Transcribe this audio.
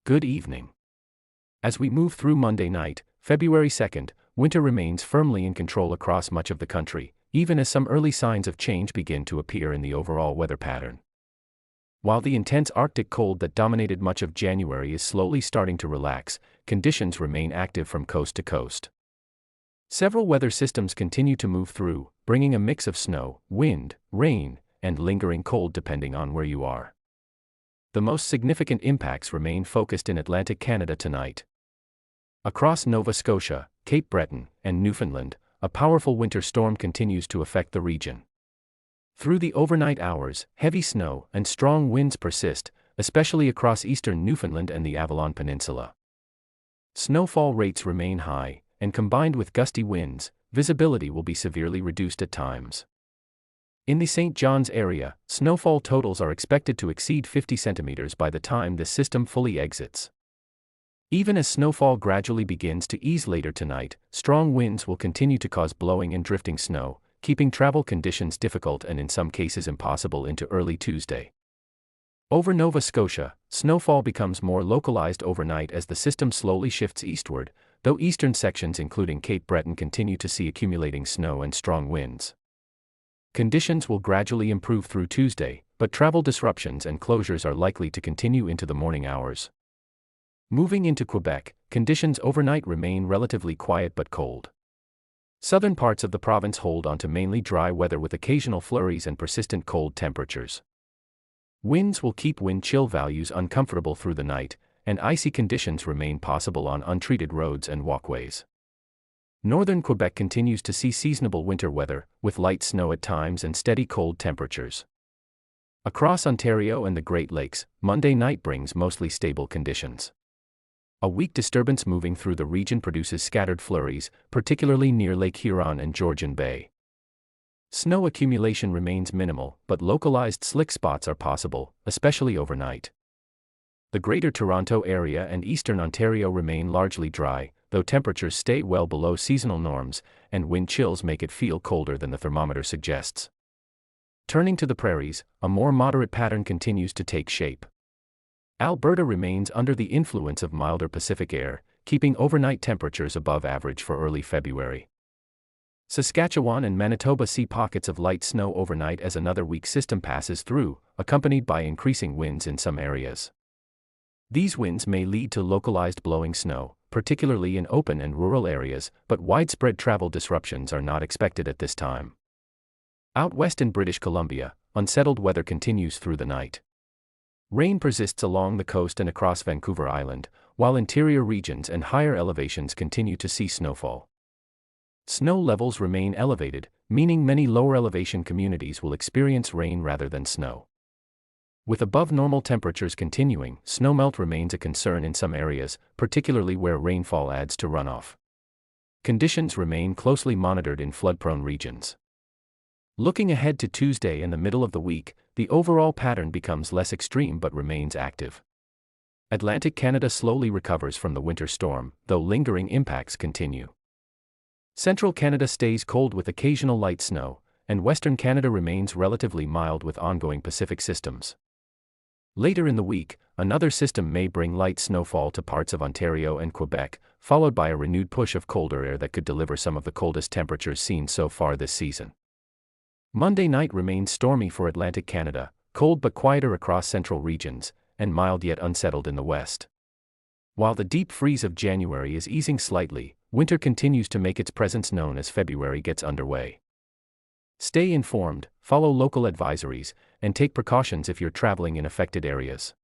Good evening. As we move through Monday night, February 2nd, winter remains firmly in control across much of the country, even as some early signs of change begin to appear in the overall weather pattern. While the intense Arctic cold that dominated much of January is slowly starting to relax, conditions remain active from coast to coast. Several weather systems continue to move through, bringing a mix of snow, wind, rain, and lingering cold depending on where you are. The most significant impacts remain focused in Atlantic Canada tonight. Across Nova Scotia, Cape Breton, and Newfoundland, a powerful winter storm continues to affect the region. Through the overnight hours, heavy snow and strong winds persist, especially across eastern Newfoundland and the Avalon Peninsula. Snowfall rates remain high, and combined with gusty winds, visibility will be severely reduced at times. In the St. John's area, snowfall totals are expected to exceed 50 centimeters by the time this system fully exits. Even as snowfall gradually begins to ease later tonight, strong winds will continue to cause blowing and drifting snow, keeping travel conditions difficult and in some cases impossible into early Tuesday. Over Nova Scotia, snowfall becomes more localized overnight as the system slowly shifts eastward, though eastern sections including Cape Breton continue to see accumulating snow and strong winds. Conditions will gradually improve through Tuesday, but travel disruptions and closures are likely to continue into the morning hours. Moving into Quebec, conditions overnight remain relatively quiet but cold. Southern parts of the province hold on to mainly dry weather with occasional flurries and persistent cold temperatures. Winds will keep wind chill values uncomfortable through the night, and icy conditions remain possible on untreated roads and walkways. Northern Quebec continues to see seasonable winter weather, with light snow at times and steady cold temperatures. Across Ontario and the Great Lakes, Monday night brings mostly stable conditions. A weak disturbance moving through the region produces scattered flurries, particularly near Lake Huron and Georgian Bay. Snow accumulation remains minimal, but localized slick spots are possible, especially overnight. The Greater Toronto Area and Eastern Ontario remain largely dry, though temperatures stay well below seasonal norms, and wind chills make it feel colder than the thermometer suggests. Turning to the prairies, a more moderate pattern continues to take shape. Alberta remains under the influence of milder Pacific air, keeping overnight temperatures above average for early February. Saskatchewan and Manitoba see pockets of light snow overnight as another weak system passes through, accompanied by increasing winds in some areas. These winds may lead to localized blowing snow, particularly in open and rural areas, but widespread travel disruptions are not expected at this time. Out west in British Columbia, unsettled weather continues through the night. Rain persists along the coast and across Vancouver Island, while interior regions and higher elevations continue to see snowfall. Snow levels remain elevated, meaning many lower elevation communities will experience rain rather than snow. With above-normal temperatures continuing, snowmelt remains a concern in some areas, particularly where rainfall adds to runoff. Conditions remain closely monitored in flood-prone regions. Looking ahead to Tuesday and the middle of the week, the overall pattern becomes less extreme but remains active. Atlantic Canada slowly recovers from the winter storm, though lingering impacts continue. Central Canada stays cold with occasional light snow, and Western Canada remains relatively mild with ongoing Pacific systems. Later in the week, another system may bring light snowfall to parts of Ontario and Quebec, followed by a renewed push of colder air that could deliver some of the coldest temperatures seen so far this season. Monday night remains stormy for Atlantic Canada, cold but quieter across central regions, and mild yet unsettled in the west. While the deep freeze of January is easing slightly, winter continues to make its presence known as February gets underway. Stay informed, follow local advisories, and take precautions if you're traveling in affected areas.